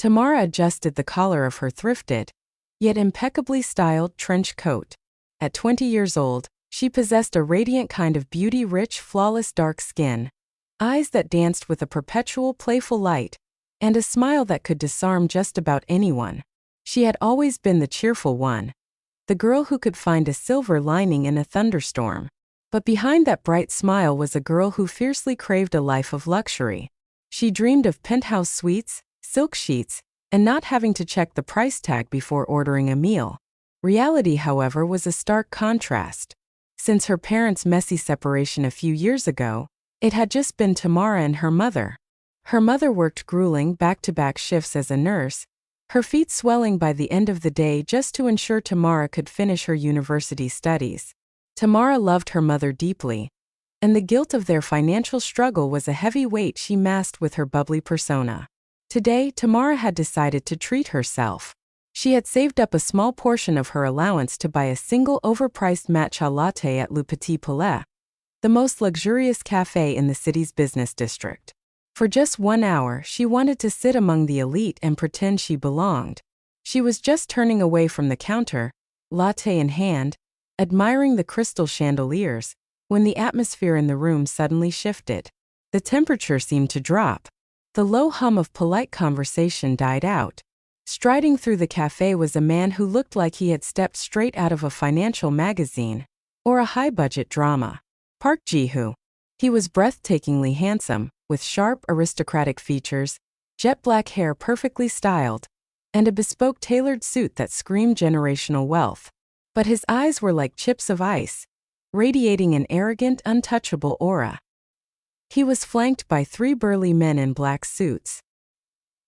Tamara adjusted the collar of her thrifted, yet impeccably styled trench coat. At 20 years old, she possessed a radiant kind of beauty, rich, flawless dark skin, eyes that danced with a perpetual playful light, and a smile that could disarm just about anyone. She had always been the cheerful one, the girl who could find a silver lining in a thunderstorm. But behind that bright smile was a girl who fiercely craved a life of luxury. She dreamed of penthouse suites, silk sheets, and not having to check the price tag before ordering a meal. Reality, however, was a stark contrast. Since her parents' messy separation a few years ago, it had just been Tamara and her mother. Her mother worked grueling back-to-back shifts as a nurse, her feet swelling by the end of the day just to ensure Tamara could finish her university studies. Tamara loved her mother deeply, and the guilt of their financial struggle was a heavy weight she masked with her bubbly persona. Today, Tamara had decided to treat herself. She had saved up a small portion of her allowance to buy a single overpriced matcha latte at Le Petit Palais, the most luxurious cafe in the city's business district. For just 1 hour, she wanted to sit among the elite and pretend she belonged. She was just turning away from the counter, latte in hand, admiring the crystal chandeliers, when the atmosphere in the room suddenly shifted. The temperature seemed to drop. The low hum of polite conversation died out. Striding through the cafe was a man who looked like he had stepped straight out of a financial magazine or a high-budget drama. Park Jee Hoo. He was breathtakingly handsome, with sharp, aristocratic features, jet black hair perfectly styled, and a bespoke tailored suit that screamed generational wealth. But his eyes were like chips of ice, radiating an arrogant, untouchable aura. He was flanked by 3 burly men in black suits.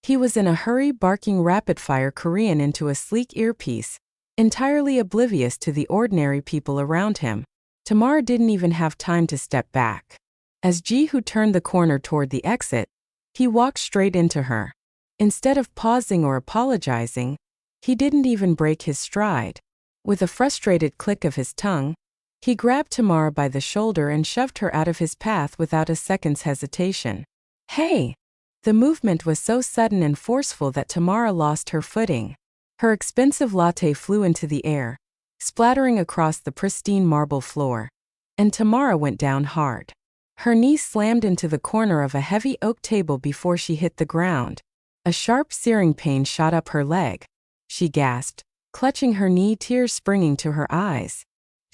He was in a hurry, barking rapid-fire Korean into a sleek earpiece, entirely oblivious to the ordinary people around him. Tamara didn't even have time to step back. As Jee Hoo turned the corner toward the exit, he walked straight into her. Instead of pausing or apologizing, he didn't even break his stride. With a frustrated click of his tongue, he grabbed Tamara by the shoulder and shoved her out of his path without a second's hesitation. "Hey!" The movement was so sudden and forceful that Tamara lost her footing. Her expensive latte flew into the air, splattering across the pristine marble floor, and Tamara went down hard. Her knee slammed into the corner of a heavy oak table before she hit the ground. A sharp, searing pain shot up her leg. She gasped, clutching her knee, tears springing to her eyes.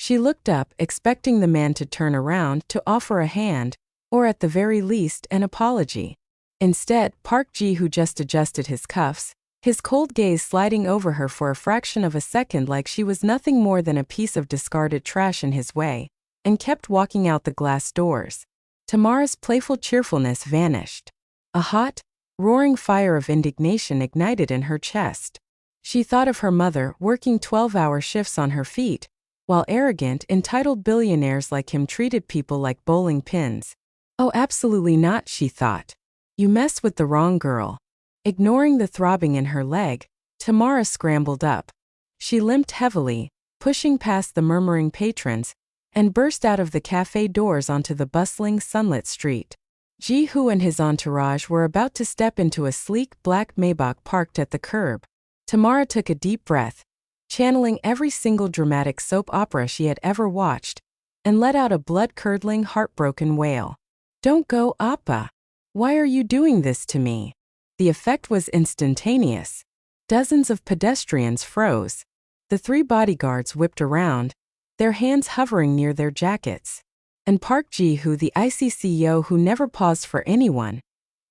She looked up, expecting the man to turn around to offer a hand, or at the very least, an apology. Instead, Park Jee Hoo just adjusted his cuffs, his cold gaze sliding over her for a fraction of a second like she was nothing more than a piece of discarded trash in his way, and kept walking out the glass doors. Tamara's playful cheerfulness vanished. A hot, roaring fire of indignation ignited in her chest. She thought of her mother working 12-hour shifts on her feet, while arrogant, entitled billionaires like him treated people like bowling pins. Oh, absolutely not, she thought. You mess with the wrong girl. Ignoring the throbbing in her leg, Tamara scrambled up. She limped heavily, pushing past the murmuring patrons, and burst out of the cafe doors onto the bustling, sunlit street. Jee Hoo and his entourage were about to step into a sleek black Maybach parked at the curb. Tamara took a deep breath, channeling every single dramatic soap opera she had ever watched, and let out a blood-curdling, heartbroken wail. "Don't go, Appa! Why are you doing this to me?" The effect was instantaneous. Dozens of pedestrians froze. The 3 bodyguards whipped around, their hands hovering near their jackets. And Park Jee Hoo, the icy CEO who never paused for anyone,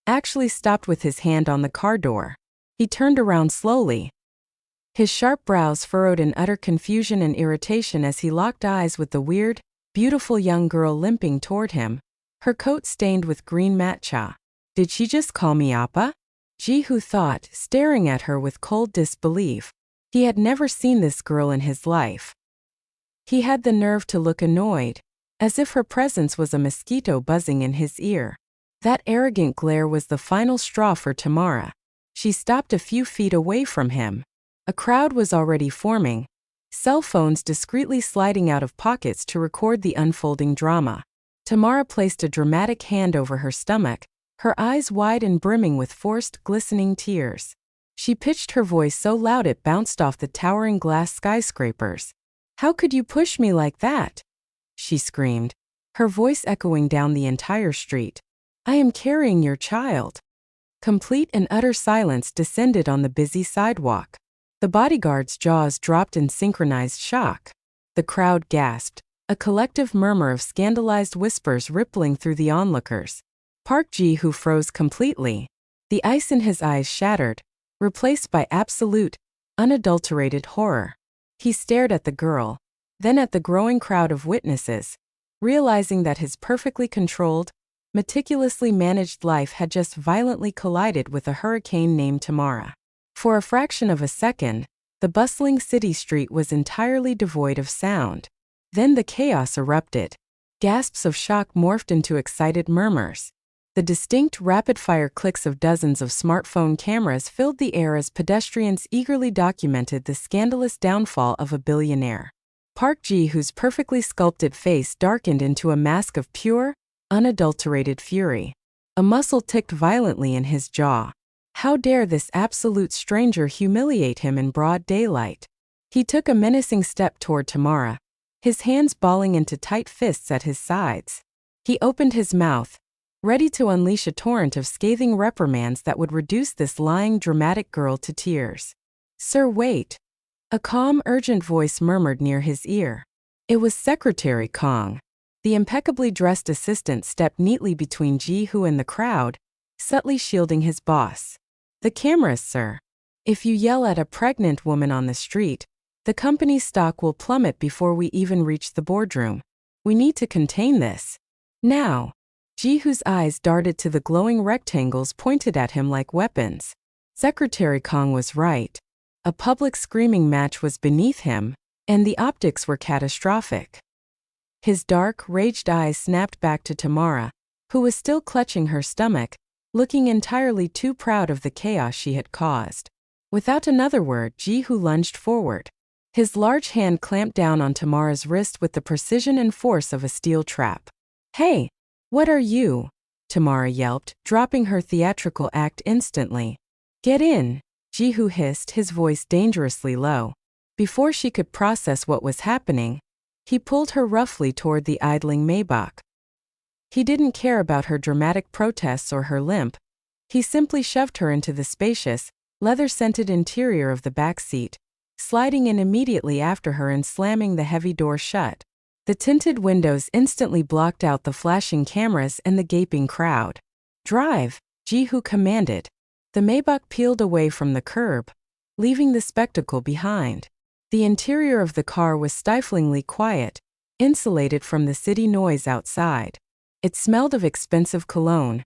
actually stopped with his hand on the car door. He turned around slowly, his sharp brows furrowed in utter confusion and irritation as he locked eyes with the weird, beautiful young girl limping toward him, her coat stained with green matcha. Did she just call me Appa? Jee Hoo thought, staring at her with cold disbelief. He had never seen this girl in his life. He had the nerve to look annoyed, as if her presence was a mosquito buzzing in his ear. That arrogant glare was the final straw for Tamara. She stopped a few feet away from him. A crowd was already forming, cell phones discreetly sliding out of pockets to record the unfolding drama. Tamara placed a dramatic hand over her stomach, her eyes wide and brimming with forced, glistening tears. She pitched her voice so loud it bounced off the towering glass skyscrapers. "How could you push me like that?" she screamed, her voice echoing down the entire street. "I am carrying your child." Complete and utter silence descended on the busy sidewalk. The bodyguards' jaws dropped in synchronized shock. The crowd gasped, a collective murmur of scandalized whispers rippling through the onlookers. Park Jee Hoo froze completely. The ice in his eyes shattered, replaced by absolute, unadulterated horror. He stared at the girl, then at the growing crowd of witnesses, realizing that his perfectly controlled, meticulously managed life had just violently collided with a hurricane named Tamara. For a fraction of a second, the bustling city street was entirely devoid of sound. Then the chaos erupted. Gasps of shock morphed into excited murmurs. The distinct rapid-fire clicks of dozens of smartphone cameras filled the air as pedestrians eagerly documented the scandalous downfall of a billionaire. Park Jee Hoo's perfectly sculpted face darkened into a mask of pure, unadulterated fury. A muscle ticked violently in his jaw. How dare this absolute stranger humiliate him in broad daylight? He took a menacing step toward Tamara, his hands balling into tight fists at his sides. He opened his mouth, ready to unleash a torrent of scathing reprimands that would reduce this lying, dramatic girl to tears. "Sir, wait." A calm, urgent voice murmured near his ear. It was Secretary Kong. The impeccably dressed assistant stepped neatly between Jee Hoo and the crowd, subtly shielding his boss. "The cameras, sir. If you yell at a pregnant woman on the street, the company's stock will plummet before we even reach the boardroom. We need to contain this. Now." Jee Hoo's eyes darted to the glowing rectangles pointed at him like weapons. Secretary Kong was right. A public screaming match was beneath him, and the optics were catastrophic. His dark, raged eyes snapped back to Tamara, who was still clutching her stomach, looking entirely too proud of the chaos she had caused. Without another word, Jee Hoo lunged forward. His large hand clamped down on Tamara's wrist with the precision and force of a steel trap. "Hey! What are you?" Tamara yelped, dropping her theatrical act instantly. "Get in," Jee Hoo hissed, his voice dangerously low. Before she could process what was happening, he pulled her roughly toward the idling Maybach. He didn't care about her dramatic protests or her limp. He simply shoved her into the spacious, leather-scented interior of the back seat, sliding in immediately after her and slamming the heavy door shut. The tinted windows instantly blocked out the flashing cameras and the gaping crowd. "Drive," Jee Hoo commanded. The Maybach peeled away from the curb, leaving the spectacle behind. The interior of the car was stiflingly quiet, insulated from the city noise outside. It smelled of expensive cologne,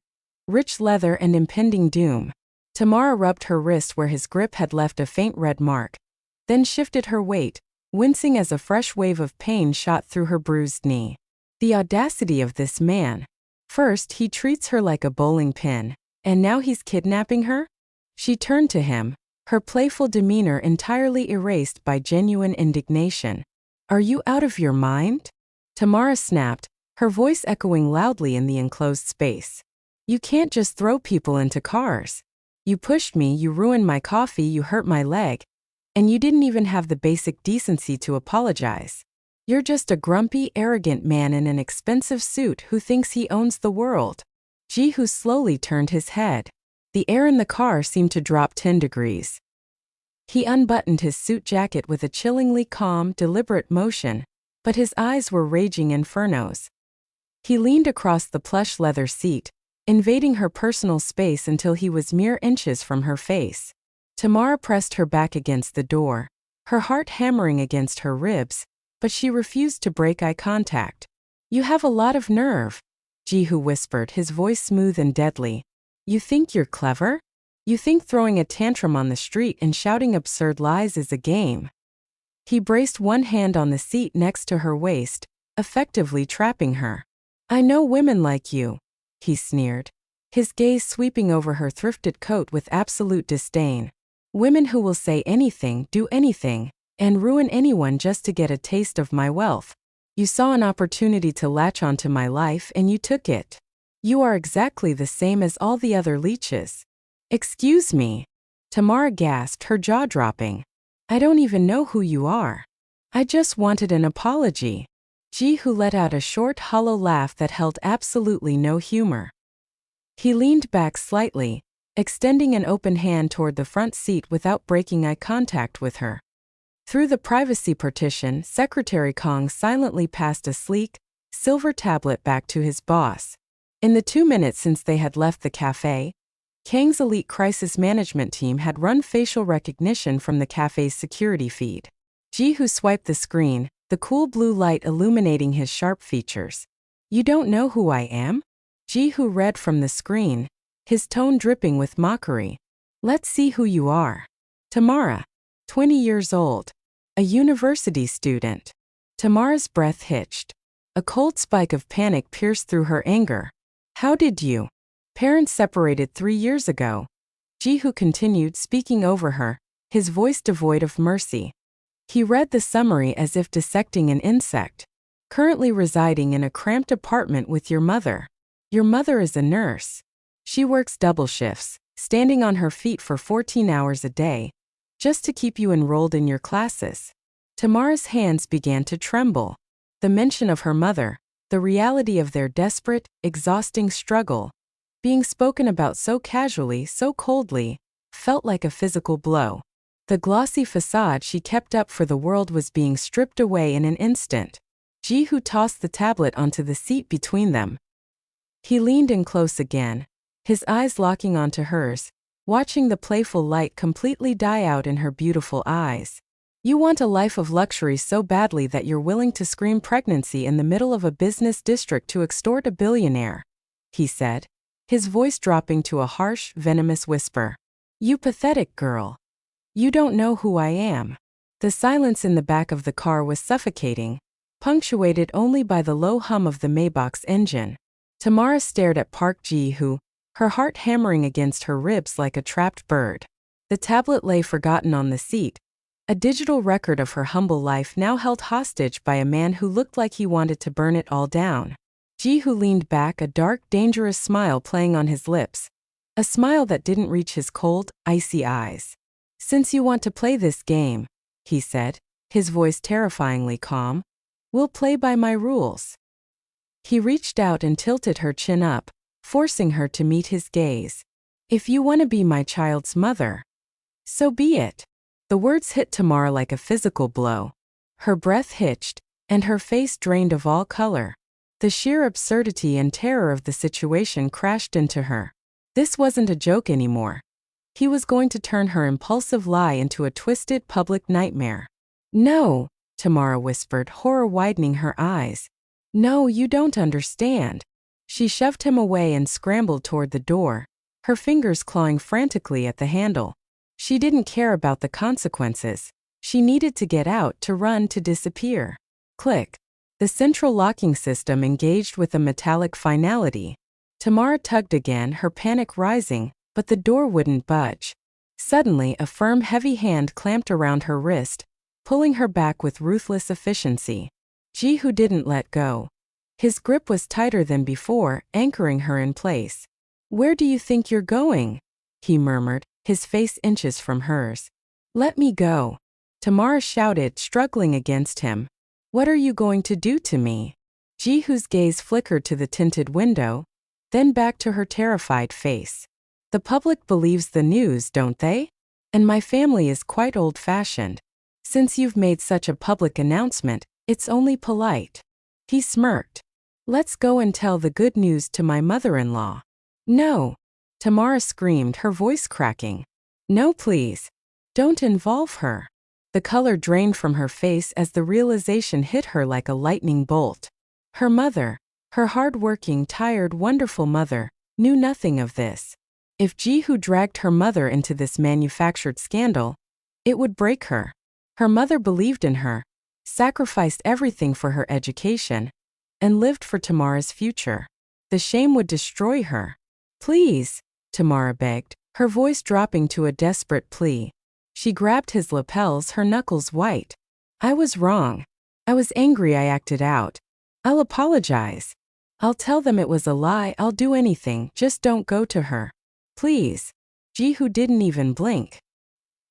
rich leather and impending doom. Tamara rubbed her wrist where his grip had left a faint red mark, then shifted her weight, wincing as a fresh wave of pain shot through her bruised knee. The audacity of this man. First, he treats her like a bowling pin, and now he's kidnapping her? She turned to him, her playful demeanor entirely erased by genuine indignation. "Are you out of your mind?" Tamara snapped, her voice echoing loudly in the enclosed space. "You can't just throw people into cars. You pushed me, you ruined my coffee, you hurt my leg. And you didn't even have the basic decency to apologize. You're just a grumpy, arrogant man in an expensive suit who thinks he owns the world." Jee Hoo slowly turned his head. The air in the car seemed to drop 10 degrees. He unbuttoned his suit jacket with a chillingly calm, deliberate motion, but his eyes were raging infernos. He leaned across the plush leather seat, invading her personal space until he was mere inches from her face. Tamara pressed her back against the door, her heart hammering against her ribs, but she refused to break eye contact. "You have a lot of nerve," Jee Hoo whispered, his voice smooth and deadly. "You think you're clever? You think throwing a tantrum on the street and shouting absurd lies is a game?" He braced one hand on the seat next to her waist, effectively trapping her. "I know women like you," he sneered, his gaze sweeping over her thrifted coat with absolute disdain. "Women who will say anything, do anything, and ruin anyone just to get a taste of my wealth. You saw an opportunity to latch onto my life and you took it. You are exactly the same as all the other leeches." "Excuse me." Tamara gasped, her jaw dropping. I don't even know who you are. I just wanted an apology. Jee Hoo let out a short, hollow laugh that held absolutely no humor. He leaned back slightly, extending an open hand toward the front seat without breaking eye contact with her. Through the privacy partition, Secretary Kong silently passed a sleek, silver tablet back to his boss. In the 2 minutes since they had left the cafe, Kang's elite crisis management team had run facial recognition from the cafe's security feed. Jee Hoo swiped the screen, the cool blue light illuminating his sharp features. You don't know who I am? Jee Hoo read from the screen, his tone dripping with mockery. Let's see who you are. Tamara, 20 years old, a university student. Tamara's breath hitched. A cold spike of panic pierced through her anger. How did you? Parents separated 3 years ago. Jee Hoo continued, speaking over her, his voice devoid of mercy. He read the summary as if dissecting an insect. Currently residing in a cramped apartment with your mother. Your mother is a nurse. She works double shifts, standing on her feet for 14 hours a day, just to keep you enrolled in your classes. Tamara's hands began to tremble. The mention of her mother, the reality of their desperate, exhausting struggle, being spoken about so casually, so coldly, felt like a physical blow. The glossy facade she kept up for the world was being stripped away in an instant. Jee Hoo tossed the tablet onto the seat between them. He leaned in close again, his eyes locking onto hers, watching the playful light completely die out in her beautiful eyes. You want a life of luxury so badly that you're willing to scream pregnancy in the middle of a business district to extort a billionaire, he said, his voice dropping to a harsh, venomous whisper. You pathetic girl. You don't know who I am. The silence in the back of the car was suffocating, punctuated only by the low hum of the Maybach's engine. Tamara stared at Park Jee Hoo, her heart hammering against her ribs like a trapped bird. The tablet lay forgotten on the seat, a digital record of her humble life now held hostage by a man who looked like he wanted to burn it all down. Jee Hoo leaned back, a dark, dangerous smile playing on his lips, a smile that didn't reach his cold, icy eyes. Since you want to play this game, he said, his voice terrifyingly calm, we'll play by my rules. He reached out and tilted her chin up, forcing her to meet his gaze. If you want to be my child's mother, so be it. The words hit Tamara like a physical blow. Her breath hitched, and her face drained of all color. The sheer absurdity and terror of the situation crashed into her. This wasn't a joke anymore. He was going to turn her impulsive lie into a twisted public nightmare. No, Tamara whispered, horror widening her eyes. No, you don't understand. She shoved him away and scrambled toward the door, her fingers clawing frantically at the handle. She didn't care about the consequences. She needed to get out, to run, to disappear. Click. The central locking system engaged with a metallic finality. Tamara tugged again, her panic rising, but the door wouldn't budge. Suddenly, a firm, heavy hand clamped around her wrist, pulling her back with ruthless efficiency. Jee Hoo didn't let go. His grip was tighter than before, anchoring her in place. Where do you think you're going? He murmured, his face inches from hers. Let me go. Tamara shouted, struggling against him. What are you going to do to me? Jee Hoo's gaze flickered to the tinted window, then back to her terrified face. The public believes the news, don't they? And my family is quite old-fashioned. Since you've made such a public announcement, it's only polite. He smirked. Let's go and tell the good news to my mother-in-law. No. Tamara screamed, her voice cracking. No, please. Don't involve her. The color drained from her face as the realization hit her like a lightning bolt. Her mother, her hardworking, tired, wonderful mother, knew nothing of this. If Jee Hoo dragged her mother into this manufactured scandal, it would break her. Her mother believed in her, sacrificed everything for her education, and lived for Tamara's future. The shame would destroy her. Please, Tamara begged, her voice dropping to a desperate plea. She grabbed his lapels, her knuckles white. I was wrong. I was angry, I acted out. I'll apologize. I'll tell them it was a lie, I'll do anything, just don't go to her. Please. Jee Hoo didn't even blink.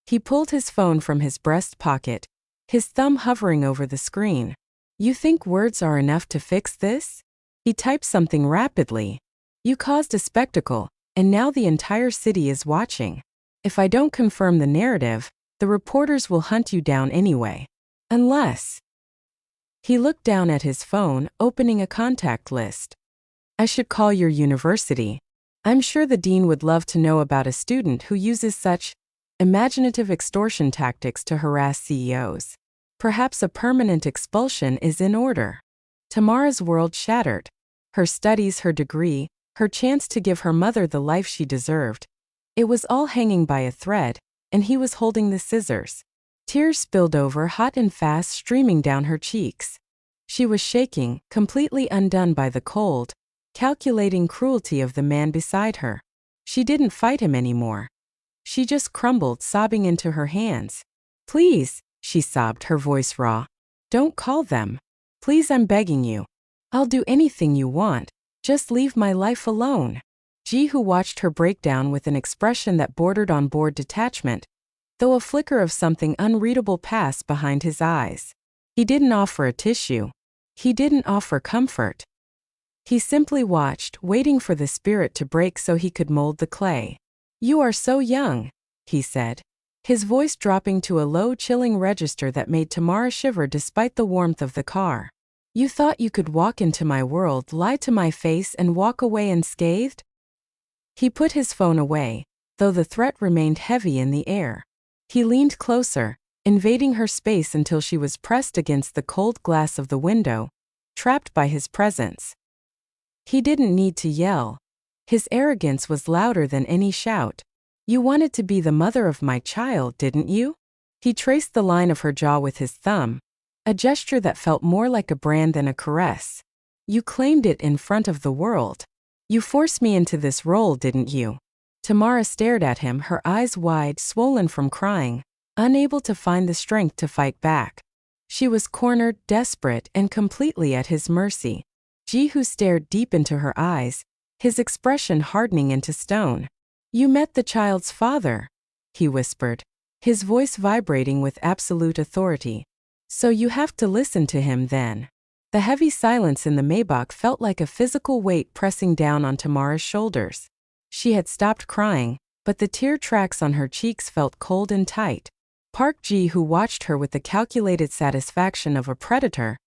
He pulled his phone from his breast pocket, his thumb hovering over the screen. You think words are enough to fix this? He typed something rapidly. You caused a spectacle, and now the entire city is watching. If I don't confirm the narrative, the reporters will hunt you down anyway. Unless. He looked down at his phone, opening a contact list. I should call your university. I'm sure the dean would love to know about a student who uses such imaginative extortion tactics to harass CEOs. Perhaps a permanent expulsion is in order. Tamara's world shattered. Her studies, her degree, her chance to give her mother the life she deserved. It was all hanging by a thread, and he was holding the scissors. Tears spilled over, hot and fast, streaming down her cheeks. She was shaking, completely undone by the cold, calculating cruelty of the man beside her. She didn't fight him anymore. She just crumbled, sobbing into her hands. Please, she sobbed, her voice raw. Don't call them. Please, I'm begging you. I'll do anything you want. Just leave my life alone. Jee Hoo watched her breakdown with an expression that bordered on bored detachment, though a flicker of something unreadable passed behind his eyes. He didn't offer a tissue. He didn't offer comfort. He simply watched, waiting for the spirit to break so he could mold the clay. You are so young, he said, his voice dropping to a low, chilling register that made Tamara shiver despite the warmth of the car. You thought you could walk into my world, lie to my face, and walk away unscathed? He put his phone away, though the threat remained heavy in the air. He leaned closer, invading her space until she was pressed against the cold glass of the window, trapped by his presence. He didn't need to yell. His arrogance was louder than any shout. You wanted to be the mother of my child, didn't you? He traced the line of her jaw with his thumb, a gesture that felt more like a brand than a caress. You claimed it in front of the world. You forced me into this role, didn't you? Tamara stared at him, her eyes wide, swollen from crying, unable to find the strength to fight back. She was cornered, desperate, and completely at his mercy. Jee Hoo stared deep into her eyes, his expression hardening into stone. You met the child's father, he whispered, his voice vibrating with absolute authority. So you have to listen to him then. The heavy silence in the Maybach felt like a physical weight pressing down on Tamara's shoulders. She had stopped crying, but the tear tracks on her cheeks felt cold and tight. Park Jee Hoo watched her with the calculated satisfaction of a predator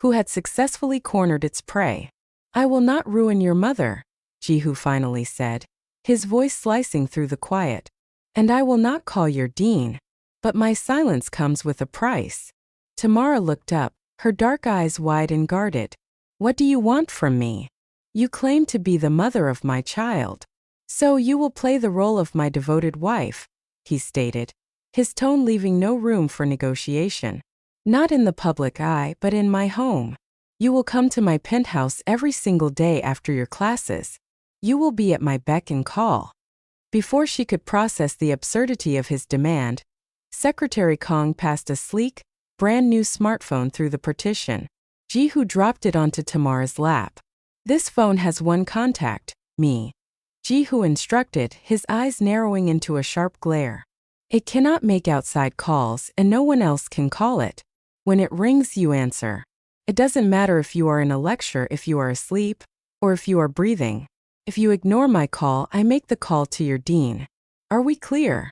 who had successfully cornered its prey. I will not ruin your mother, Jee Hoo finally said, his voice slicing through the quiet. And I will not call your dean. But my silence comes with a price. Tamara looked up, her dark eyes wide and guarded. What do you want from me? You claim to be the mother of my child. So you will play the role of my devoted wife, he stated, his tone leaving no room for negotiation. Not in the public eye, but in my home. You will come to my penthouse every single day after your classes. You will be at my beck and call. Before she could process the absurdity of his demand, Secretary Kong passed a sleek, brand new smartphone through the partition. Jee Hoo dropped it onto Tamara's lap. This phone has one contact, me. Jee Hoo instructed, his eyes narrowing into a sharp glare. It cannot make outside calls, and no one else can call it. When it rings, you answer. It doesn't matter if you are in a lecture, if you are asleep, or if you are breathing. If you ignore my call, I make the call to your dean. Are we clear?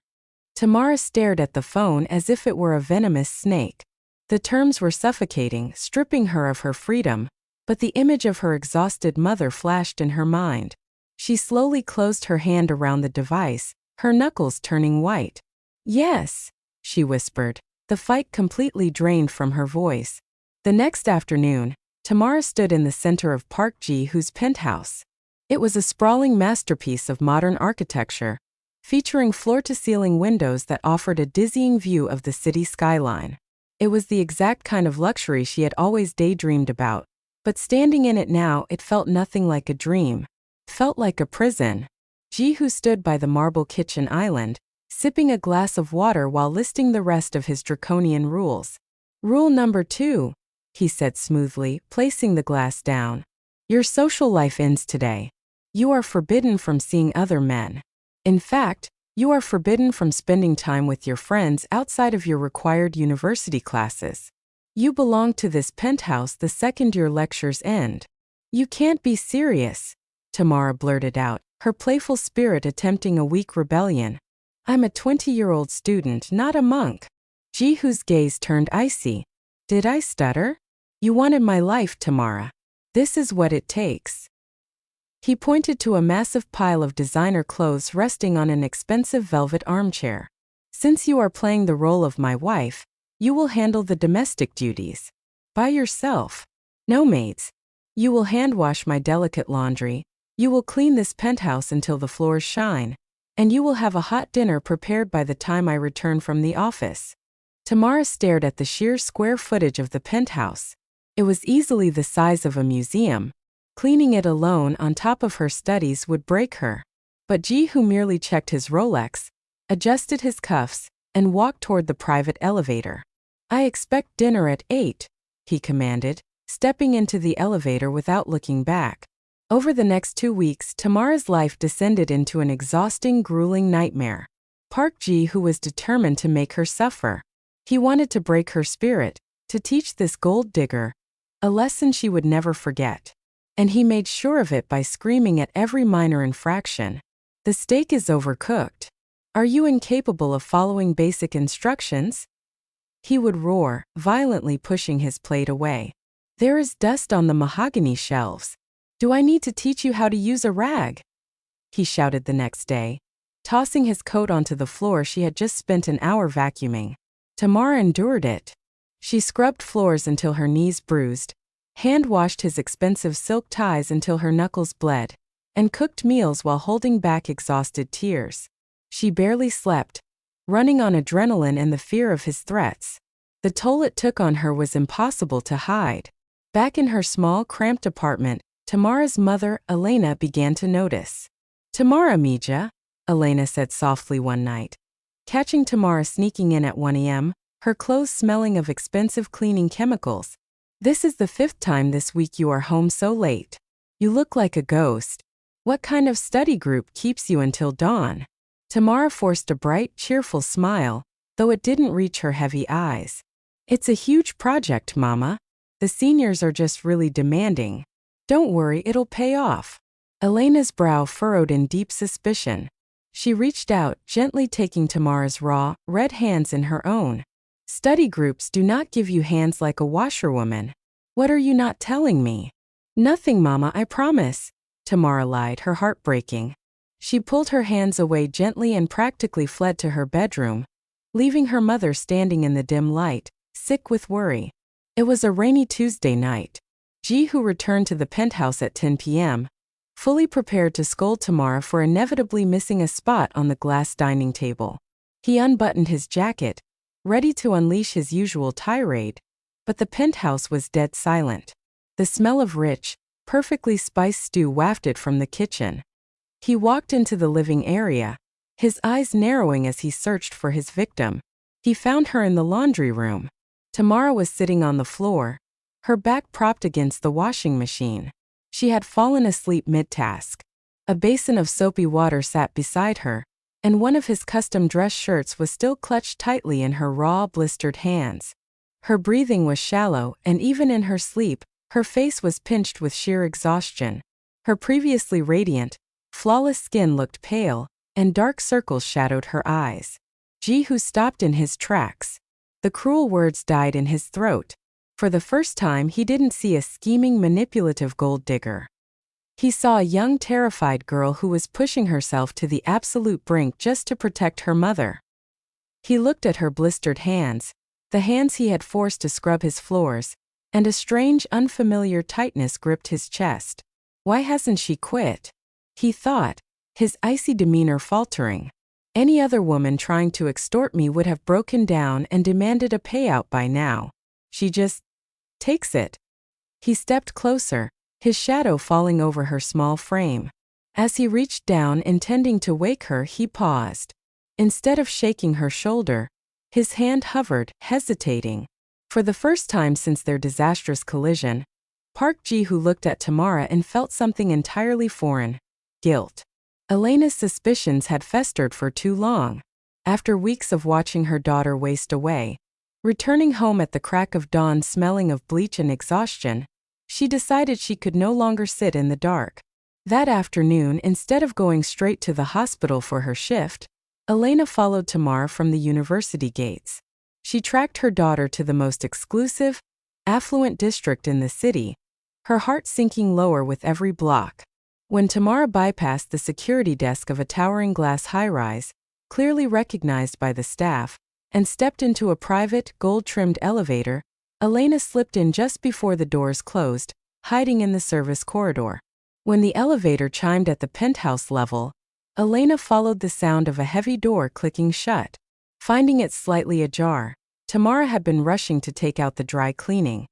Tamara stared at the phone as if it were a venomous snake. The terms were suffocating, stripping her of her freedom, but the image of her exhausted mother flashed in her mind. She slowly closed her hand around the device, her knuckles turning white. Yes, she whispered, the fight completely drained from her voice. The next afternoon, Tamara stood in the center of Park Jee Hoo's penthouse. It was a sprawling masterpiece of modern architecture, featuring floor-to-ceiling windows that offered a dizzying view of the city skyline. It was the exact kind of luxury she had always daydreamed about, but standing in it now, it felt nothing like a dream. Felt like a prison. Jee Hoo stood by the marble kitchen island, sipping a glass of water while listing the rest of his draconian rules. Rule number 2, he said smoothly, placing the glass down. Your social life ends today. You are forbidden from seeing other men. In fact, You are forbidden from spending time with your friends outside of your required university classes. You belong to this penthouse the second your lectures end. You can't be serious, Tamara blurted out, her playful spirit attempting a weak rebellion. I'm a 20-year-old student, not a monk. Jee Hoo's gaze turned icy. Did I stutter? You wanted my life, Tamara. This is what it takes. He pointed to a massive pile of designer clothes resting on an expensive velvet armchair. Since you are playing the role of my wife, you will handle the domestic duties. By yourself. No maids. You will hand wash my delicate laundry, you will clean this penthouse until the floors shine, and you will have a hot dinner prepared by the time I return from the office. Tamara stared at the sheer square footage of the penthouse. It was easily the size of a museum. Cleaning it alone on top of her studies would break her. But Jee Hoo merely checked his Rolex, adjusted his cuffs, and walked toward the private elevator. I expect dinner at 8, he commanded, stepping into the elevator without looking back. Over the next 2 weeks, Tamara's life descended into an exhausting, grueling nightmare. Park Jee Hoo was determined to make her suffer. He wanted to break her spirit, to teach this gold digger a lesson she would never forget. And he made sure of it by screaming at every minor infraction. The steak is overcooked. Are you incapable of following basic instructions? He would roar, violently pushing his plate away. There is dust on the mahogany shelves. Do I need to teach you how to use a rag? He shouted the next day, tossing his coat onto the floor she had just spent an hour vacuuming. Tamara endured it. She scrubbed floors until her knees bruised, hand-washed his expensive silk ties until her knuckles bled, and cooked meals while holding back exhausted tears. She barely slept, running on adrenaline and the fear of his threats. The toll it took on her was impossible to hide. Back in her small, cramped apartment, Tamara's mother, Elena, began to notice. Tamara, Mija, Elena said softly one night. Catching Tamara sneaking in at 1 a.m., her clothes smelling of expensive cleaning chemicals. This is the 5th time this week you are home so late. You look like a ghost. What kind of study group keeps you until dawn? Tamara forced a bright, cheerful smile, though it didn't reach her heavy eyes. It's a huge project, Mama. The seniors are just really demanding. Don't worry, it'll pay off. Elena's brow furrowed in deep suspicion. She reached out, gently taking Tamara's raw, red hands in her own. Study groups do not give you hands like a washerwoman. What are you not telling me? Nothing, Mama, I promise, Tamara lied, her heart breaking. She pulled her hands away gently and practically fled to her bedroom, leaving her mother standing in the dim light, sick with worry. It was a rainy Tuesday night. Jee Hoo returned to the penthouse at 10 p.m., fully prepared to scold Tamara for inevitably missing a spot on the glass dining table. He unbuttoned his jacket, ready to unleash his usual tirade, but the penthouse was dead silent. The smell of rich, perfectly spiced stew wafted from the kitchen. He walked into the living area, his eyes narrowing as he searched for his victim. He found her in the laundry room. Tamara was sitting on the floor, her back propped against the washing machine. She had fallen asleep mid-task. A basin of soapy water sat beside her, and one of his custom dress shirts was still clutched tightly in her raw, blistered hands. Her breathing was shallow, and even in her sleep, her face was pinched with sheer exhaustion. Her previously radiant, flawless skin looked pale, and dark circles shadowed her eyes. Jee Hoo stopped in his tracks. The cruel words died in his throat. For the first time, he didn't see a scheming, manipulative gold digger. He saw a young, terrified girl who was pushing herself to the absolute brink just to protect her mother. He looked at her blistered hands, the hands he had forced to scrub his floors, and a strange, unfamiliar tightness gripped his chest. Why hasn't she quit? He thought, his icy demeanor faltering. Any other woman trying to extort me would have broken down and demanded a payout by now. She just takes it. He stepped closer, his shadow falling over her small frame. As he reached down intending to wake her, he paused. Instead of shaking her shoulder, his hand hovered, hesitating. For the first time since their disastrous collision, Park Jee Hoo looked at Tamara and felt something entirely foreign. Guilt. Elena's suspicions had festered for too long. After weeks of watching her daughter waste away, returning home at the crack of dawn smelling of bleach and exhaustion, she decided she could no longer sit in the dark. That afternoon, instead of going straight to the hospital for her shift, Elena followed Tamara from the university gates. She tracked her daughter to the most exclusive, affluent district in the city, her heart sinking lower with every block. When Tamara bypassed the security desk of a towering glass high-rise, clearly recognized by the staff, and stepped into a private, gold-trimmed elevator, Elena slipped in just before the doors closed, hiding in the service corridor. When the elevator chimed at the penthouse level, Elena followed the sound of a heavy door clicking shut. Finding it slightly ajar, Tamara had been rushing to take out the dry cleaning.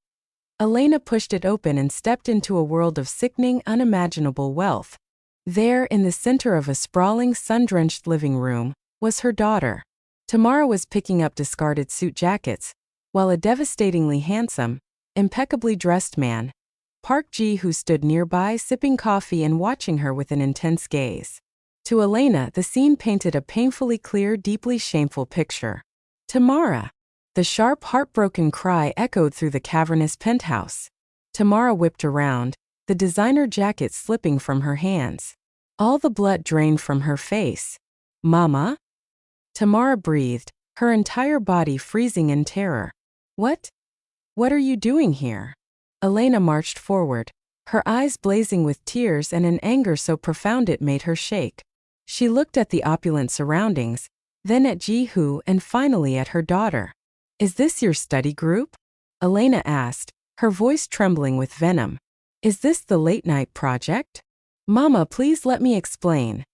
Elena pushed it open and stepped into a world of sickening, unimaginable wealth. There, in the center of a sprawling, sun-drenched living room, was her daughter. Tamara was picking up discarded suit jackets, while a devastatingly handsome, impeccably dressed man, Park Jee Hoo, stood nearby sipping coffee and watching her with an intense gaze. To Elena, the scene painted a painfully clear, deeply shameful picture. Tamara! The sharp, heartbroken cry echoed through the cavernous penthouse. Tamara whipped around, the designer jacket slipping from her hands. All the blood drained from her face. "Mama?" Tamara breathed, her entire body freezing in terror. What are you doing here?" Elena marched forward, her eyes blazing with tears and an anger so profound it made her shake. She looked at the opulent surroundings, then at Jee Hoo and finally at her daughter. "Is this your study group?" Elena asked, her voice trembling with venom. "Is this the late-night project?" "Mama, please let me explain."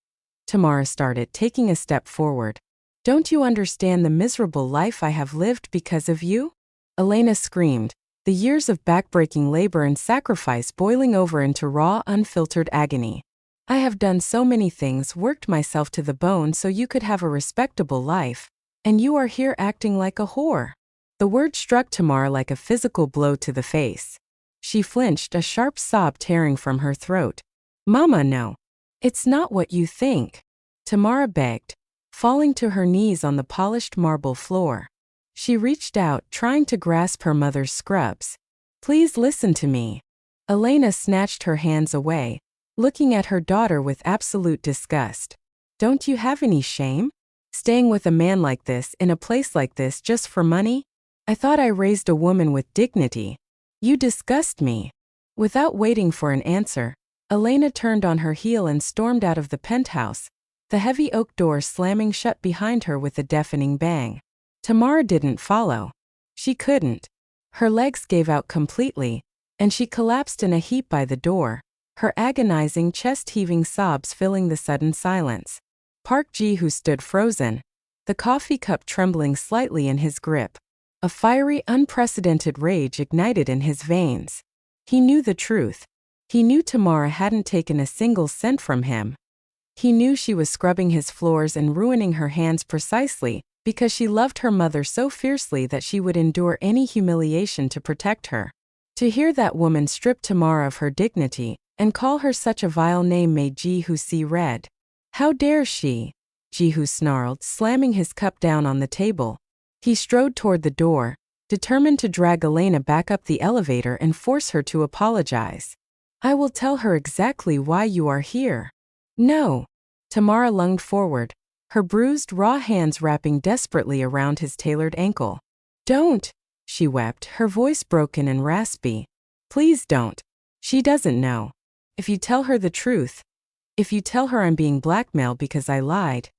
Tamara started, taking a step forward. "Don't you understand the miserable life I have lived because of you?" Elena screamed, the years of backbreaking labor and sacrifice boiling over into raw, unfiltered agony. "I have done so many things, worked myself to the bone so you could have a respectable life, and you are here acting like a whore." The word struck Tamara like a physical blow to the face. She flinched, a sharp sob tearing from her throat. "Mama, no. It's not what you think," Tamara begged, falling to her knees on the polished marble floor. She reached out, trying to grasp her mother's scrubs. "Please listen to me." Elena snatched her hands away, looking at her daughter with absolute disgust. "Don't you have any shame? Staying with a man like this, in a place like this, just for money? I thought I raised a woman with dignity. You disgust me." Without waiting for an answer, Elena turned on her heel and stormed out of the penthouse, the heavy oak door slamming shut behind her with a deafening bang. Tamara didn't follow. She couldn't. Her legs gave out completely, and she collapsed in a heap by the door, her agonizing, chest-heaving sobs filling the sudden silence. Park Jee Hoo stood frozen, the coffee cup trembling slightly in his grip. A fiery, unprecedented rage ignited in his veins. He knew the truth. He knew Tamara hadn't taken a single cent from him. He knew she was scrubbing his floors and ruining her hands precisely because she loved her mother so fiercely that she would endure any humiliation to protect her. To hear that woman strip Tamara of her dignity and call her such a vile name made Jee Hoo see red. "How dare she?" Jee Hoo snarled, slamming his cup down on the table. He strode toward the door, determined to drag Elena back up the elevator and force her to apologize. "I will tell her exactly why you are here." "No." Tamara lunged forward, her bruised, raw hands wrapping desperately around his tailored ankle. "Don't," she wept, her voice broken and raspy. "Please don't. She doesn't know. If you tell her the truth, if you tell her I'm being blackmailed because I lied,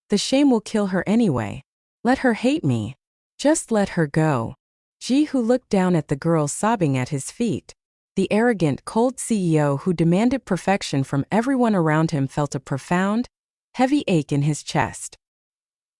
the shame will kill her anyway. Let her hate me. Just let her go." Jee Hoo looked down at the girl sobbing at his feet. The arrogant, cold CEO who demanded perfection from everyone around him felt a profound, heavy ache in his chest.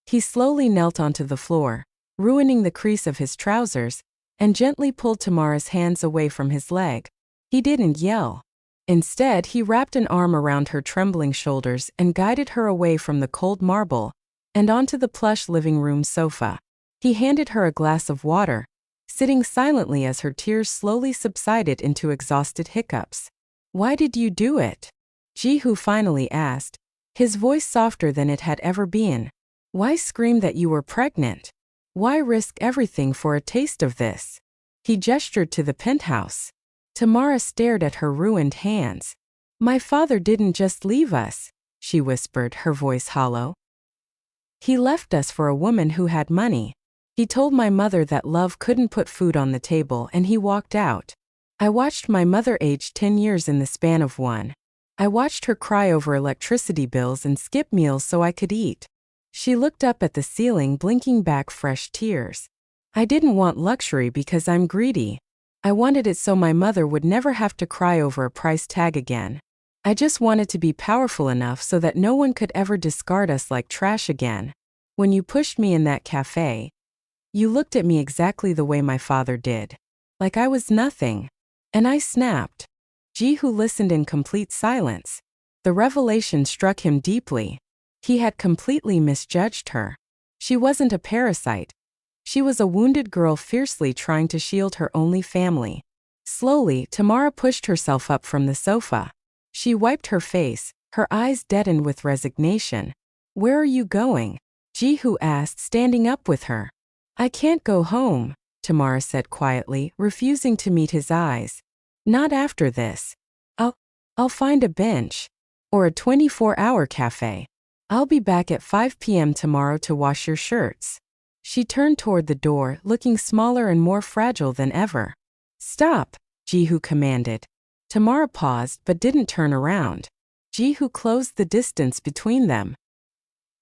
He slowly knelt onto the floor, ruining the crease of his trousers, and gently pulled Tamara's hands away from his leg. He didn't yell. Instead, he wrapped an arm around her trembling shoulders and guided her away from the cold marble and onto the plush living room sofa. He handed her a glass of water, sitting silently as her tears slowly subsided into exhausted hiccups. "Why did you do it?" Jee Hoo finally asked, his voice softer than it had ever been. Why scream that you were pregnant? Why risk everything for a taste of this? He gestured to the penthouse. Tamara stared at her ruined hands. My father didn't just leave us, she whispered, her voice hollow. He left us for a woman who had money. He told my mother that love couldn't put food on the table and he walked out. I watched my mother age 10 years in the span of one. I watched her cry over electricity bills and skip meals so I could eat. She looked up at the ceiling, blinking back fresh tears. I didn't want luxury because I'm greedy. I wanted it so my mother would never have to cry over a price tag again. I just wanted to be powerful enough so that no one could ever discard us like trash again. When you pushed me in that cafe, you looked at me exactly the way my father did. Like I was nothing. And I snapped. Jee Hoo listened in complete silence. The revelation struck him deeply. He had completely misjudged her. She wasn't a parasite. She was a wounded girl fiercely trying to shield her only family. Slowly, Tamara pushed herself up from the sofa. She wiped her face, her eyes deadened with resignation. Where are you going? Jee Hoo asked, standing up with her. I can't go home, Tamara said quietly, refusing to meet his eyes. Not after this. I'll find a bench. Or a 24-hour cafe. I'll be back at 5 p.m. tomorrow to wash your shirts. She turned toward the door, looking smaller and more fragile than ever. Stop, Jee Hoo commanded. Tamara paused but didn't turn around. Jee Hoo closed the distance between them.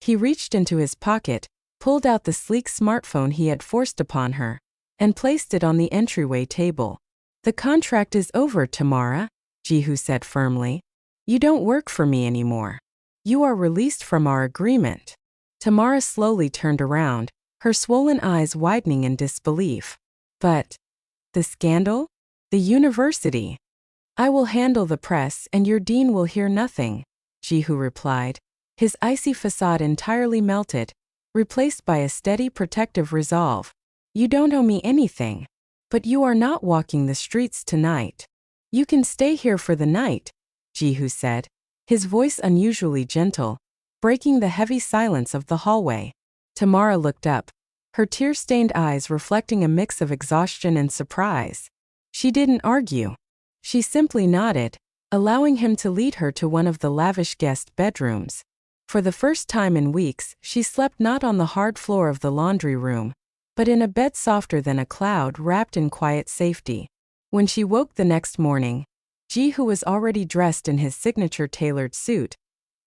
He reached into his pocket, pulled out the sleek smartphone he had forced upon her, and placed it on the entryway table. The contract is over, Tamara, Jee Hoo said firmly. You don't work for me anymore. You are released from our agreement. Tamara slowly turned around, her swollen eyes widening in disbelief. But the scandal? The university? I will handle the press and your dean will hear nothing, Jee Hoo replied. His icy facade entirely melted, replaced by a steady protective resolve. You don't owe me anything. But you are not walking the streets tonight. You can stay here for the night, Jee Hoo said, his voice unusually gentle, breaking the heavy silence of the hallway. Tamara looked up, her tear-stained eyes reflecting a mix of exhaustion and surprise. She didn't argue. She simply nodded, allowing him to lead her to one of the lavish guest bedrooms. For the first time in weeks, she slept not on the hard floor of the laundry room, but in a bed softer than a cloud, wrapped in quiet safety. When she woke the next morning, Jee Hoo was already dressed in his signature tailored suit,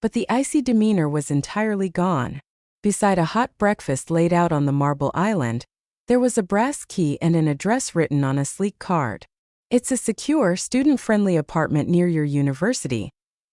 but the icy demeanor was entirely gone. Beside a hot breakfast laid out on the marble island, there was a brass key and an address written on a sleek card. It's a secure, student-friendly apartment near your university,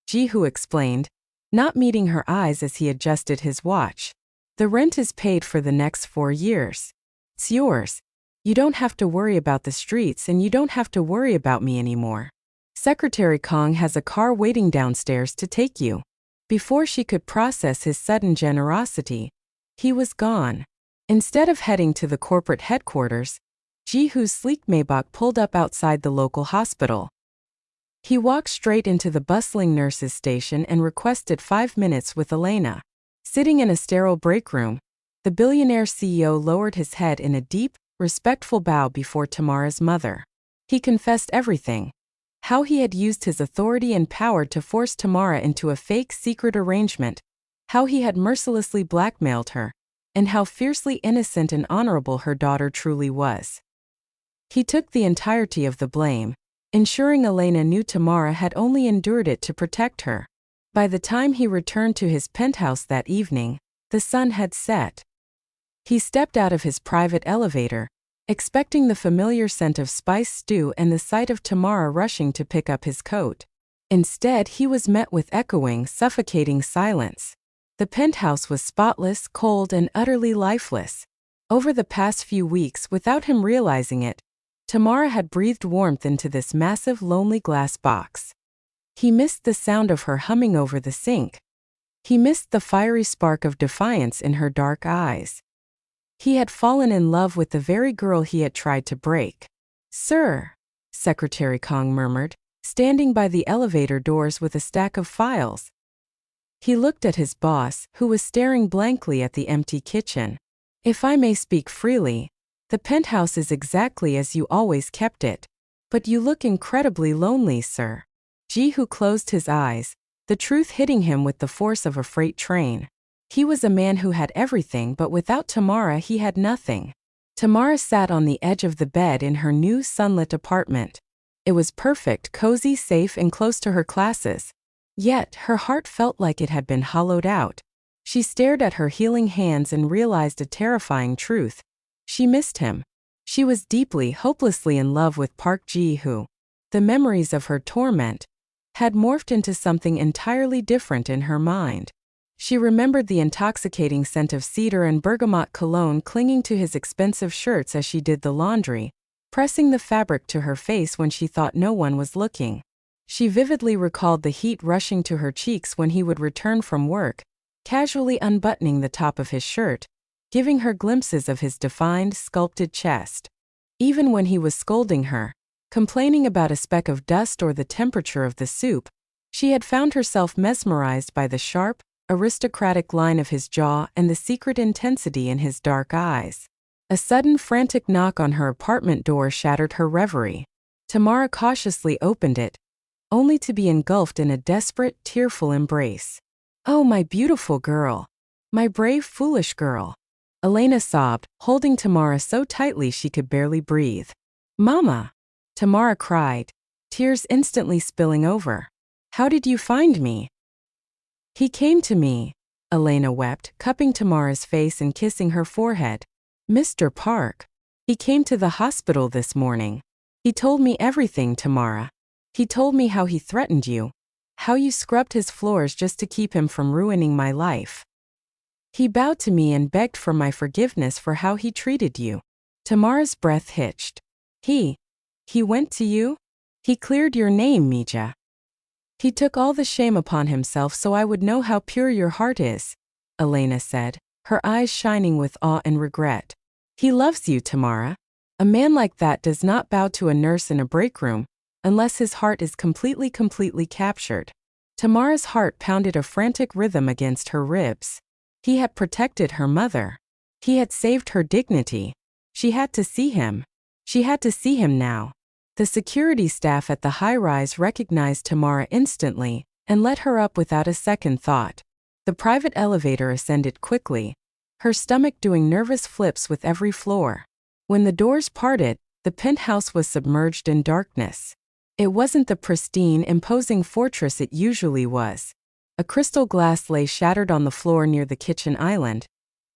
Jee Hoo explained, not meeting her eyes as he adjusted his watch. The rent is paid for the next 4 years. It's yours. You don't have to worry about the streets and you don't have to worry about me anymore. Secretary Kong has a car waiting downstairs to take you. Before she could process his sudden generosity, he was gone. Instead of heading to the corporate headquarters, Jee Hoo's sleek Maybach pulled up outside the local hospital. He walked straight into the bustling nurses' station and requested 5 minutes with Elena. Sitting in a sterile break room, the Billionaire CEO lowered his head in a deep, respectful bow before Tamara's mother. He confessed everything. How he had used his authority and power to force Tamara into a fake secret arrangement, how he had mercilessly blackmailed her, and how fiercely innocent and honorable her daughter truly was. He took the entirety of the blame, ensuring Elena knew Tamara had only endured it to protect her. By the time he returned to his penthouse that evening, the sun had set. He stepped out of his private elevator, expecting the familiar scent of spice stew and the sight of Tamara rushing to pick up his coat. Instead, he was met with echoing, suffocating silence. The penthouse was spotless, cold, and utterly lifeless. Over the past few weeks, without him realizing it, Tamara had breathed warmth into this massive, lonely glass box. He missed the sound of her humming over the sink. He missed the fiery spark of defiance in her dark eyes. He had fallen in love with the very girl he had tried to break. "Sir," Secretary Kong murmured, standing by the elevator doors with a stack of files. He looked at his boss, who was staring blankly at the empty kitchen. If I may speak freely, the penthouse is exactly as you always kept it. But you look incredibly lonely, sir. Jee Hoo closed his eyes, the truth hitting him with the force of a freight train. He was a man who had everything, but without Tamara he had nothing. Tamara sat on the edge of the bed in her new sunlit apartment. It was perfect, cozy, safe, and close to her classes. Yet, her heart felt like it had been hollowed out. She stared at her healing hands and realized a terrifying truth. She missed him. She was deeply, hopelessly in love with Park Jee Hoo. The memories of her torment had morphed into something entirely different in her mind. She remembered the intoxicating scent of cedar and bergamot cologne clinging to his expensive shirts as she did the laundry, pressing the fabric to her face when she thought no one was looking. She vividly recalled the heat rushing to her cheeks when he would return from work, casually unbuttoning the top of his shirt, giving her glimpses of his defined, sculpted chest. Even when he was scolding her, complaining about a speck of dust or the temperature of the soup, she had found herself mesmerized by the sharp, aristocratic line of his jaw and the secret intensity in his dark eyes. A sudden frantic knock on her apartment door shattered her reverie. Tamara cautiously opened it, only to be engulfed in a desperate, tearful embrace. "Oh, my beautiful girl. My brave, foolish girl." Elena sobbed, holding Tamara so tightly she could barely breathe. "Mama!" Tamara cried, tears instantly spilling over. "How did you find me?" "He came to me," Elena wept, cupping Tamara's face and kissing her forehead. "Mr. Park. He came to the hospital this morning. He told me everything, Tamara. He told me how he threatened you, how you scrubbed his floors just to keep him from ruining my life. He bowed to me and begged for my forgiveness for how he treated you." Tamara's breath hitched. He went to you? He cleared your name, Mija. He took all the shame upon himself so I would know how pure your heart is, Elena said, her eyes shining with awe and regret. He loves you, Tamara. A man like that does not bow to a nurse in a break room, unless his heart is completely captured. Tamara's heart pounded a frantic rhythm against her ribs. He had protected her mother. He had saved her dignity. She had to see him. She had to see him now. The security staff at the high-rise recognized Tamara instantly and let her up without a second thought. The private elevator ascended quickly, her stomach doing nervous flips with every floor. When the doors parted, the penthouse was submerged in darkness. It wasn't the pristine, imposing fortress it usually was. A crystal glass lay shattered on the floor near the kitchen island,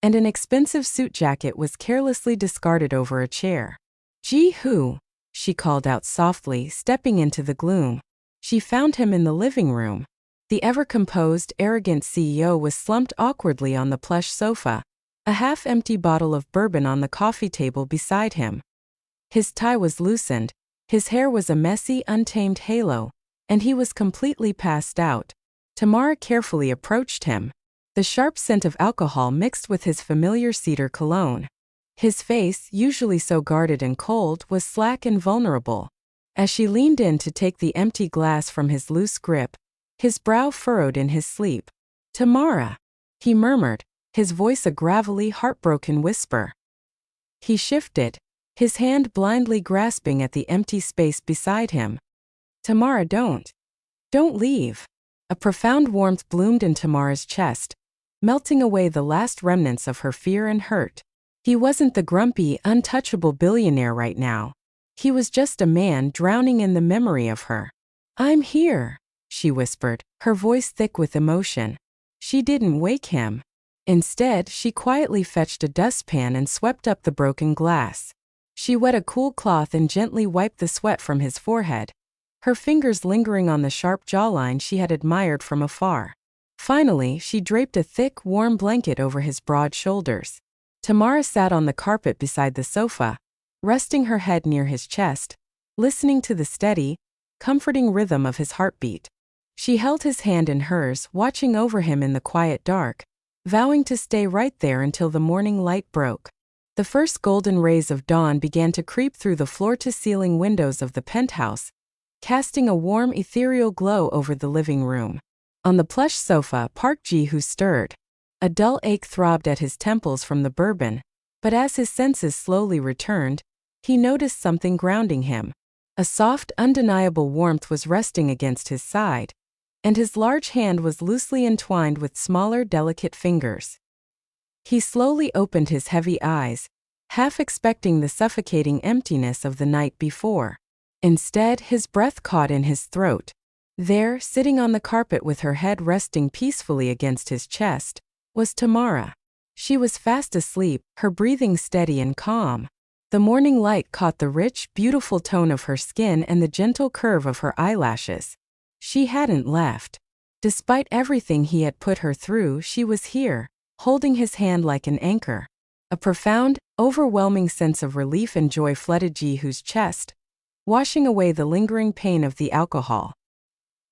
and an expensive suit jacket was carelessly discarded over a chair. "Jee Hoo," she called out softly, stepping into the gloom. She found him in the living room. The ever-composed, arrogant CEO was slumped awkwardly on the plush sofa, a half-empty bottle of bourbon on the coffee table beside him. His tie was loosened, his hair was a messy, untamed halo, and he was completely passed out. Tamara carefully approached him. The sharp scent of alcohol mixed with his familiar cedar cologne. His face, usually so guarded and cold, was slack and vulnerable. As she leaned in to take the empty glass from his loose grip, his brow furrowed in his sleep. "Tamara," he murmured, his voice a gravelly, heartbroken whisper. He shifted, his hand blindly grasping at the empty space beside him. "Tamara, don't leave." A profound warmth bloomed in Tamara's chest, melting away the last remnants of her fear and hurt. He wasn't the grumpy, untouchable billionaire right now. He was just a man drowning in the memory of her. "I'm here," she whispered, her voice thick with emotion. She didn't wake him. Instead, she quietly fetched a dustpan and swept up the broken glass. She wet a cool cloth and gently wiped the sweat from his forehead, her fingers lingering on the sharp jawline she had admired from afar. Finally, she draped a thick, warm blanket over his broad shoulders. Tamara sat on the carpet beside the sofa, resting her head near his chest, listening to the steady, comforting rhythm of his heartbeat. She held his hand in hers, watching over him in the quiet dark, vowing to stay right there until the morning light broke. The first golden rays of dawn began to creep through the floor-to-ceiling windows of the penthouse, casting a warm, ethereal glow over the living room. On the plush sofa, Park Jee Hoo stirred. A dull ache throbbed at his temples from the bourbon, but as his senses slowly returned, he noticed something grounding him. A soft, undeniable warmth was resting against his side, and his large hand was loosely entwined with smaller, delicate fingers. He slowly opened his heavy eyes, half expecting the suffocating emptiness of the night before. Instead, his breath caught in his throat. There, sitting on the carpet with her head resting peacefully against his chest, was Tamara. She was fast asleep, her breathing steady and calm. The morning light caught the rich, beautiful tone of her skin and the gentle curve of her eyelashes. She hadn't left. Despite everything he had put her through, she was here, holding his hand like an anchor. A profound, overwhelming sense of relief and joy flooded Jee Hoo's chest, washing away the lingering pain of the alcohol.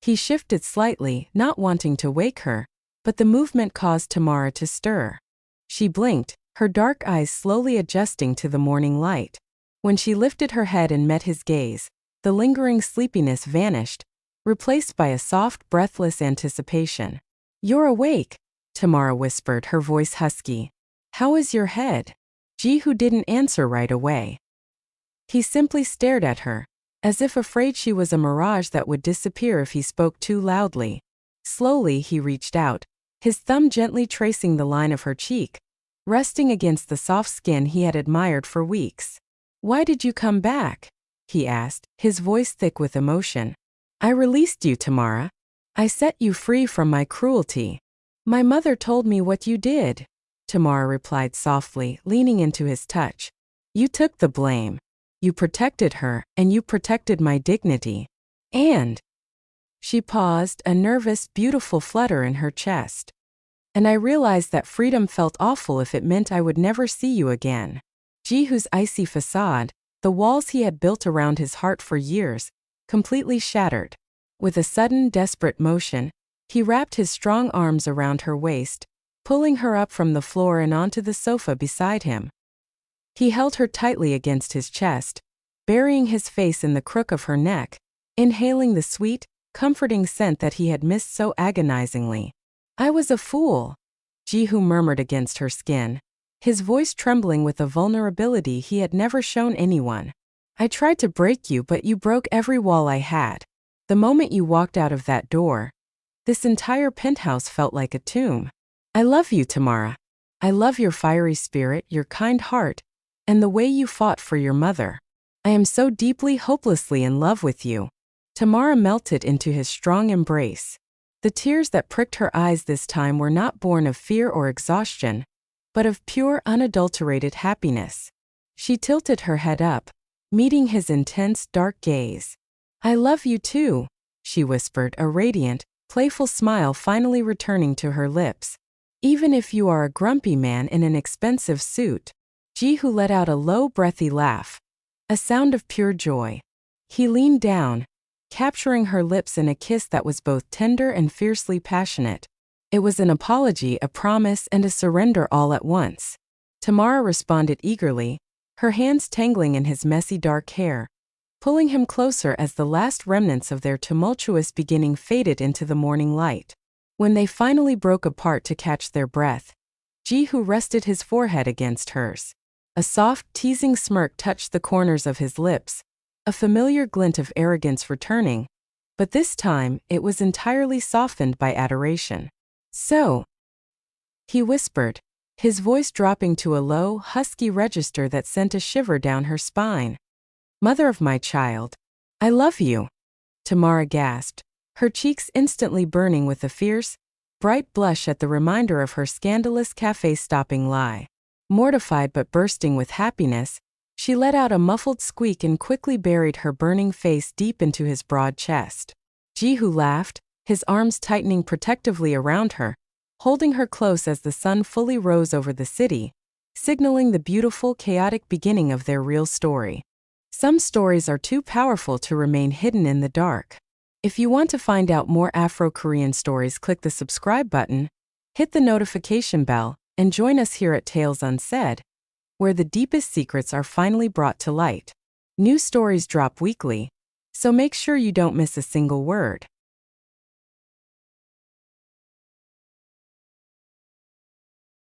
He shifted slightly, not wanting to wake her, but the movement caused Tamara to stir. She blinked, her dark eyes slowly adjusting to the morning light. When she lifted her head and met his gaze, the lingering sleepiness vanished, replaced by a soft, breathless anticipation. "You're awake," Tamara whispered, her voice husky. "How is your head?" Jee Hoo didn't answer right away. He simply stared at her, as if afraid she was a mirage that would disappear if he spoke too loudly. Slowly he reached out, his thumb gently tracing the line of her cheek, resting against the soft skin he had admired for weeks. "Why did you come back?" he asked, his voice thick with emotion. "I released you, Tamara. I set you free from my cruelty. My mother told me what you did," Tamara replied softly, leaning into his touch. "You took the blame. You protected her, and you protected my dignity. And—" She paused, a nervous, beautiful flutter in her chest. "And I realized that freedom felt awful if it meant I would never see you again." Jee Hoo's icy facade, the walls he had built around his heart for years, completely shattered. With a sudden, desperate motion, he wrapped his strong arms around her waist, pulling her up from the floor and onto the sofa beside him. He held her tightly against his chest, burying his face in the crook of her neck, inhaling the sweet, comforting scent that he had missed so agonizingly. "I was a fool," Jee Hoo murmured against her skin, his voice trembling with a vulnerability he had never shown anyone. "I tried to break you, but you broke every wall I had. The moment you walked out of that door, this entire penthouse felt like a tomb. I love you, Tamara. I love your fiery spirit, your kind heart, and the way you fought for your mother. I am so deeply, hopelessly in love with you." Tamara melted into his strong embrace. The tears that pricked her eyes this time were not born of fear or exhaustion, but of pure, unadulterated happiness. She tilted her head up, meeting his intense, dark gaze. "I love you too," she whispered, a radiant, playful smile finally returning to her lips. "Even if you are a grumpy man in an expensive suit." Jee Hoo let out a low, breathy laugh, a sound of pure joy. He leaned down, capturing her lips in a kiss that was both tender and fiercely passionate. It was an apology, a promise, and a surrender all at once. Tamara responded eagerly, her hands tangling in his messy dark hair, pulling him closer as the last remnants of their tumultuous beginning faded into the morning light. When they finally broke apart to catch their breath, Jee Hoo rested his forehead against hers. A soft, teasing smirk touched the corners of his lips, a familiar glint of arrogance returning, but this time it was entirely softened by adoration. "So," he whispered, his voice dropping to a low, husky register that sent a shiver down her spine. "Mother of my child, I love you," Tamara gasped, her cheeks instantly burning with a fierce, bright blush at the reminder of her scandalous cafe-stopping lie. Mortified but bursting with happiness, she let out a muffled squeak and quickly buried her burning face deep into his broad chest. Jee Hoo laughed, his arms tightening protectively around her, holding her close as the sun fully rose over the city, signaling the beautiful, chaotic beginning of their real story. Some stories are too powerful to remain hidden in the dark. If you want to find out more Afro-Korean stories, click the subscribe button, hit the notification bell, and join us here at Tales Unsaid, where the deepest secrets are finally brought to light. New stories drop weekly, so make sure you don't miss a single word.